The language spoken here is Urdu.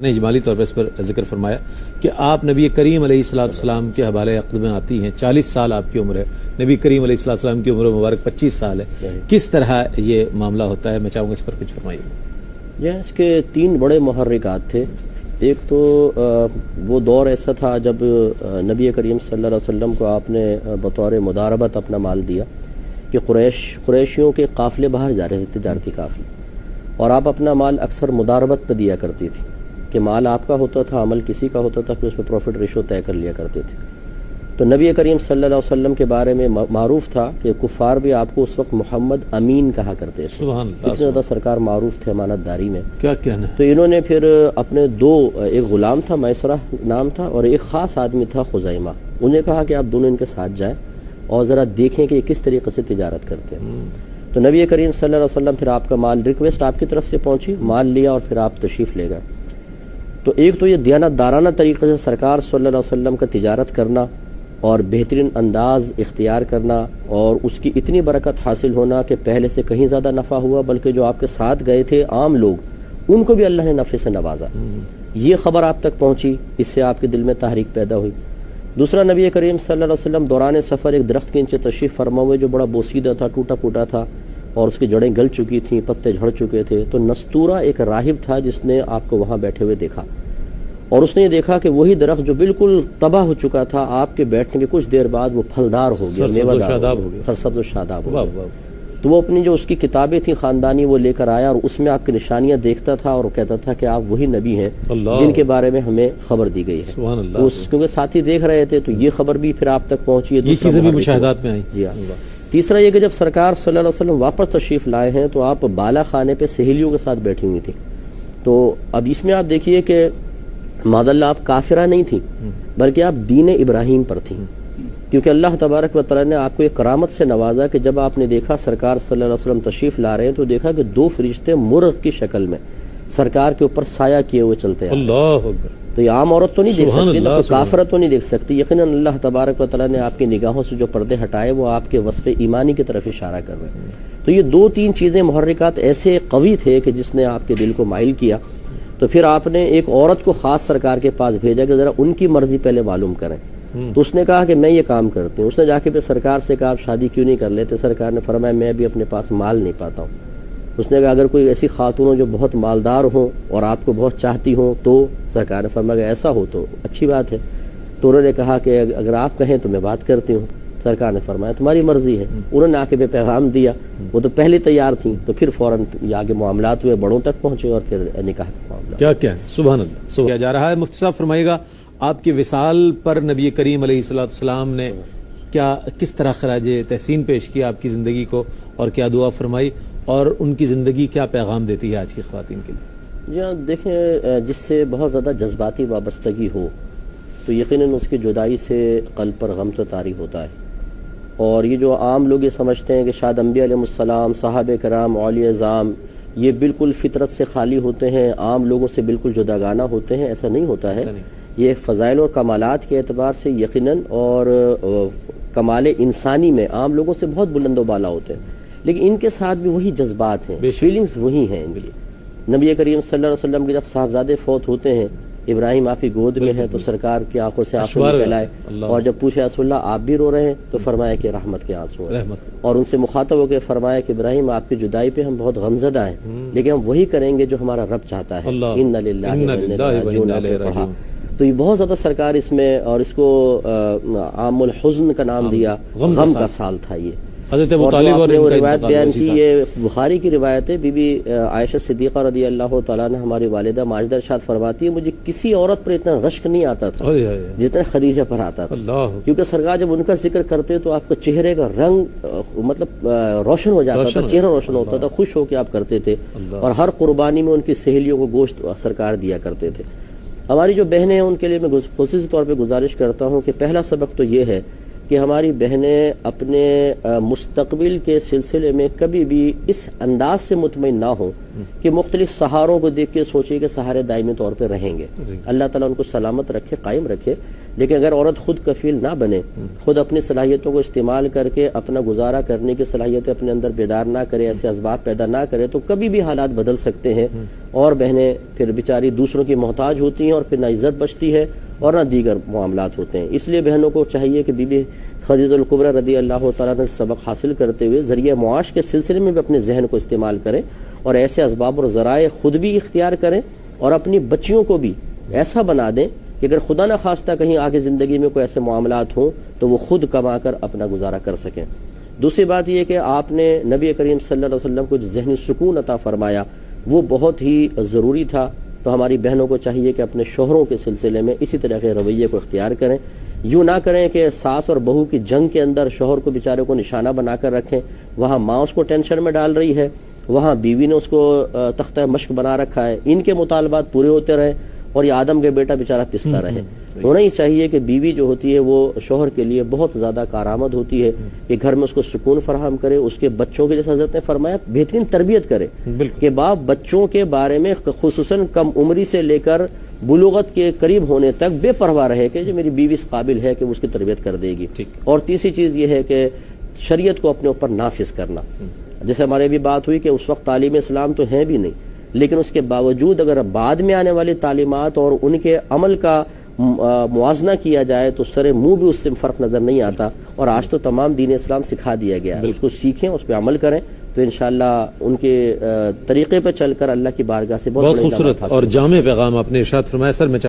نے اجمالی طور پر اس پر ذکر فرمایا کہ آپ نبی کریم علیہ السلام کے حوالے عقد میں آتی ہیں، 40 سال آپ کی عمر ہے، نبی کریم علیہ السلام کی عمر مبارک 25 سال ہے، کس طرح یہ معاملہ ہوتا ہے؟ میں چاہوں گا اس پر کچھ فرمائیے۔ اس کے 3 بڑے محرکات تھے۔ ایک تو وہ دور ایسا تھا جب نبی کریم صلی اللہ علیہ وسلم کو آپ نے بطور مداربت اپنا مال دیا کہ قریشیوں کے قافلے باہر جا رہے تھے، تجارتی قافلے، اور آپ اپنا مال اکثر مداربت پہ دیا کرتی تھی کہ مال آپ کا ہوتا تھا، عمل کسی کا ہوتا تھا، پھر اس پہ پروفٹ ریشو طے کر لیا کرتے تھے۔ تو نبی کریم صلی اللہ علیہ وسلم کے بارے میں معروف تھا کہ کفار بھی آپ کو اس وقت محمد امین کہا کرتے تھے، اتنے زیادہ سرکار معروف تھے امانت داری میں۔ کیا کہنا ہے؟ تو انہوں نے پھر اپنے ایک غلام تھا میسرہ نام تھا، اور ایک خاص آدمی تھا خزیمہ، انہیں کہا کہ آپ دونوں ان کے ساتھ جائیں اور ذرا دیکھیں کہ یہ کس طریقے سے تجارت کرتے ہیں۔ تو نبی کریم صلی اللہ علیہ وسلم پھر آپ کا مال ریکویسٹ آپ کی طرف سے پہنچی، مال لیا اور پھر آپ تشریف لے گئے۔ تو ایک تو یہ دیانت دارانہ طریقے سے سرکار صلی اللہ علیہ وسلم کا تجارت کرنا اور بہترین انداز اختیار کرنا، اور اس کی اتنی برکت حاصل ہونا کہ پہلے سے کہیں زیادہ نفع ہوا، بلکہ جو آپ کے ساتھ گئے تھے عام لوگ ان کو بھی اللہ نے نفع سے نوازا، یہ خبر آپ تک پہنچی، اس سے آپ کے دل میں تحریک پیدا ہوئی۔ دوسرا، نبی کریم صلی اللہ علیہ وسلم دوران سفر ایک درخت کے نیچے تشریف فرما ہوئے جو بڑا بوسیدہ تھا، ٹوٹا پھوٹا تھا اور اس کی جڑیں گل چکی تھیں، پتے جھڑ چکے تھے۔ تو نستورہ ایک راہب تھا جس نے آپ کو وہاں بیٹھے ہوئے دیکھا، اور اس نے یہ دیکھا کہ وہی درخت جو بالکل تباہ ہو چکا تھا، آپ کے بیٹھنے کے کچھ دیر بعد وہ پھلدار ہو گیا، میوہ دار ہو گیا، سرسبز و شاداب ہو گیا۔ تو وہ اپنی جو اس کی کتابیں تھیں خاندانی وہ لے کر آیا، اور اس میں آپ کی نشانیاں دیکھتا تھا اور کہتا تھا کہ آپ وہی نبی ہیں جن کے بارے میں ہمیں خبر دی گئی ہے۔ تو کیونکہ ساتھی دیکھ رہے تھے تو یہ خبر بھی پھر آپ تک پہنچی، یہ چیزیں بھی مشاہدات میں آئیں۔ جی ہاں۔ تیسرا یہ کہ جب سرکار صلی اللہ علیہ وسلم واپس تشریف لائے ہیں تو آپ بالا خانے پہ سہیلیوں کے ساتھ بیٹھی ہوئی تھیں۔ تو اب اس میں آپ دیکھیے کہ معاذ اللہ آپ کافرہ نہیں تھیں، بلکہ آپ دین ابراہیم پر تھیں، کیونکہ اللہ تبارک و تعالیٰ نے آپ کو ایک کرامت سے نوازا کہ جب آپ نے دیکھا سرکار صلی اللہ علیہ وسلم تشریف لا رہے ہیں تو دیکھا کہ 2 فرشتے مرغ کی شکل میں سرکار کے اوپر سایہ کیے ہوئے چلتے ہیں۔ اللہ اکبر! تو یہ عام عورت تو نہیں دیکھ سکتی، نہ کافرہ تو نہیں دیکھ سکتی، یقیناً اللہ تبارک و تعالیٰ نے آپ کی نگاہوں سے جو پردے ہٹائے وہ آپ کے وصف ایمانی کی طرف اشارہ کر رہے ہیں۔ تو یہ 2-3 چیزیں محرکات ایسے قوی تھے کہ جس نے آپ کے دل کو مائل کیا۔ تو پھر آپ نے ایک عورت کو خاص سرکار کے پاس بھیجا کہ ذرا ان کی مرضی پہلے معلوم کریں۔ تو اس نے کہا کہ میں یہ کام کرتی ہوں۔ اس نے جا کے پھر سرکار سے کہا آپ شادی کیوں نہیں کر لیتے؟ سرکار نے فرمایا میں بھی اپنے پاس مال نہیں پاتا ہوں۔ اس نے کہا اگر کوئی ایسی خاتون ہو جو بہت مالدار ہوں اور آپ کو بہت چاہتی ہوں تو؟ سرکار نے فرمایا کہ ایسا ہو تو اچھی بات ہے۔ تو انہوں نے کہا کہ اگر آپ کہیں تو میں بات کرتی ہوں۔ سرکار نے فرمایا تمہاری مرضی ہے۔ انہوں نے آ کے پیغام دیا، وہ تو پہلے تیار تھیں، تو پھر فوراً آگے معاملات ہوئے، بڑوں تک پہنچے اور پھر نکاح کا معاملہ۔ کیا ہے؟ سبحان اللہ! کیا جا رہا ہے؟ مفتی صاحب فرمائے گا آپ کے وصال پر نبی کریم علیہ السلام نے کس طرح خراج تحسین پیش کیا آپ کی زندگی کو، اور کیا دعا فرمائی، اور ان کی زندگی کیا پیغام دیتی ہے آج کی خواتین کے لیے؟ جی دیکھیں، جس سے بہت زیادہ جذباتی وابستگی ہو تو یقیناً اس کی جدائی سے قلب پر غم تو طاری ہوتا ہے، اور یہ جو عام لوگ یہ سمجھتے ہیں کہ شاید انبیاء علیہ السلام، صحابہ کرام، اولیاء اعظام یہ بالکل فطرت سے خالی ہوتے ہیں، عام لوگوں سے بالکل جداگانہ ہوتے ہیں، ایسا نہیں ہوتا ہے۔ یہ فضائل اور کمالات کے اعتبار سے یقیناً اور کمال انسانی میں عام لوگوں سے بہت بلند و بالا ہوتے ہیں، لیکن ان کے ساتھ بھی وہی جذبات ہیں، فیلنگز وہی ہیں ان کی۔ نبی کریم صلی اللہ علیہ وسلم کے جب صاحبزادے فوت ہوتے ہیں، ابراہیم آپ کی گود میں ہے تو سرکار کی آنکھوں سے آنسو نکل آئے، اور جب پوچھے رسول اللہ آپ بھی رو رہے ہیں تو فرمایا کہ رحمت کے آنسو ہیں، اور ان سے مخاطب ہو کے فرمایا کہ ابراہیم آپ کی جدائی پہ ہم بہت غمزدہ ہیں، لیکن ہم وہی کریں گے جو ہمارا رب چاہتا ہے۔ اِنَّ لِلَّهِ وَإِنَّا إِلَيْهِ رَاجِعُونَ۔ تو یہ بہت زیادہ سرکار اس میں، اور اس کو عام الحزن کا نام دیا، غم کا سال تھا یہ۔ حضرت ابو طالب اور روایت بیان کی، یہ بخاری کی روایت ہے، بی بی عائشہ صدیقہ رضی اللہ تعالیٰ عنہ ہماری والدہ ماجدہ ارشاد فرماتی ہے مجھے کسی عورت پر اتنا رشک نہیں آتا تھا جتنا خدیجہ پر آتا تھا، کیونکہ سرکار جب ان کا ذکر کرتے تو آپ کا چہرے کا رنگ مطلب روشن ہو جاتا تھا، چہرہ روشن ہوتا تھا، خوش ہو کے آپ کرتے تھے، اور ہر قربانی میں ان کی سہیلیوں کو گوشت سرکار دیا کرتے تھے۔ ہماری جو بہنیں ہیں ان کے لیے میں خصوصی طور پہ گزارش کرتا ہوں کہ پہلا سبق تو یہ ہے کہ ہماری بہنیں اپنے مستقبل کے سلسلے میں کبھی بھی اس انداز سے مطمئن نہ ہوں کہ مختلف سہاروں کو دیکھ کے سوچے کہ سہارے دائمی طور پہ رہیں گے۔ اللہ تعالیٰ ان کو سلامت رکھے، قائم رکھے، لیکن اگر عورت خود کفیل نہ بنے، خود اپنی صلاحیتوں کو استعمال کر کے اپنا گزارا کرنے کی صلاحیتیں اپنے اندر بیدار نہ کرے، ایسے اسباب پیدا نہ کرے، تو کبھی بھی حالات بدل سکتے ہیں اور بہنیں پھر بیچاری دوسروں کی محتاج ہوتی ہیں اور پھر نہ عزت بچتی ہے اور نہ دیگر معاملات ہوتے ہیں۔ اس لیے بہنوں کو چاہیے کہ بی بی خدیجہ الکبریٰ رضی اللہ تعالیٰ نے سبق حاصل کرتے ہوئے ذریعہ معاش کے سلسلے میں بھی اپنے ذہن کو استعمال کریں اور ایسے اسباب اور ذرائع خود بھی اختیار کریں اور اپنی بچیوں کو بھی ایسا بنا دیں کہ اگر خدا نہ خواستہ کہیں آگے زندگی میں کوئی ایسے معاملات ہوں تو وہ خود کما کر اپنا گزارا کر سکیں۔ دوسری بات یہ کہ آپ نے نبی کریم صلی اللہ علیہ وسلم کو جو ذہنی سکون عطا فرمایا وہ بہت ہی ضروری تھا، تو ہماری بہنوں کو چاہیے کہ اپنے شوہروں کے سلسلے میں اسی طرح کے رویے کو اختیار کریں، یوں نہ کریں کہ ساس اور بہو کی جنگ کے اندر شوہر کو بیچارے کو نشانہ بنا کر رکھیں، وہاں ماں اس کو ٹینشن میں ڈال رہی ہے، وہاں بیوی نے اس کو تختہ مشق بنا رکھا ہے، ان کے مطالبات پورے ہوتے رہیں اور یہ آدم کے بیٹا بیچارہ پستا رہے۔ ہونا ہی چاہیے کہ بیوی جو ہوتی ہے وہ شوہر کے لیے بہت زیادہ کارآمد ہوتی ہے کہ گھر میں اس کو سکون فراہم کرے، اس کے بچوں کے جیسا حضرت نے فرمایا بہترین تربیت کرے کہ باپ بچوں کے بارے میں خصوصاً کم عمری سے لے کر بلوغت کے قریب ہونے تک بے پرواہ رہے کہ جو میری بیوی اس قابل ہے کہ اس کی تربیت کر دے گی۔ اور تیسری چیز یہ ہے کہ شریعت کو اپنے اوپر نافذ کرنا، جیسے ہمارے بھی بات ہوئی کہ اس وقت تعلیم اسلام تو ہے بھی نہیں، لیکن اس کے باوجود اگر بعد میں آنے والی تعلیمات اور ان کے عمل کا موازنہ کیا جائے تو سر منہ بھی اس سے فرق نظر نہیں آتا، اور آج تو تمام دین اسلام سکھا دیا گیا ہے، اس کو سیکھیں، اس پہ عمل کریں، تو انشاءاللہ ان کے طریقے پہ چل کر اللہ کی بارگاہ سے بہت خوبصورت اور جامع پیغام آپ نے ارشاد فرمایا۔ سر میں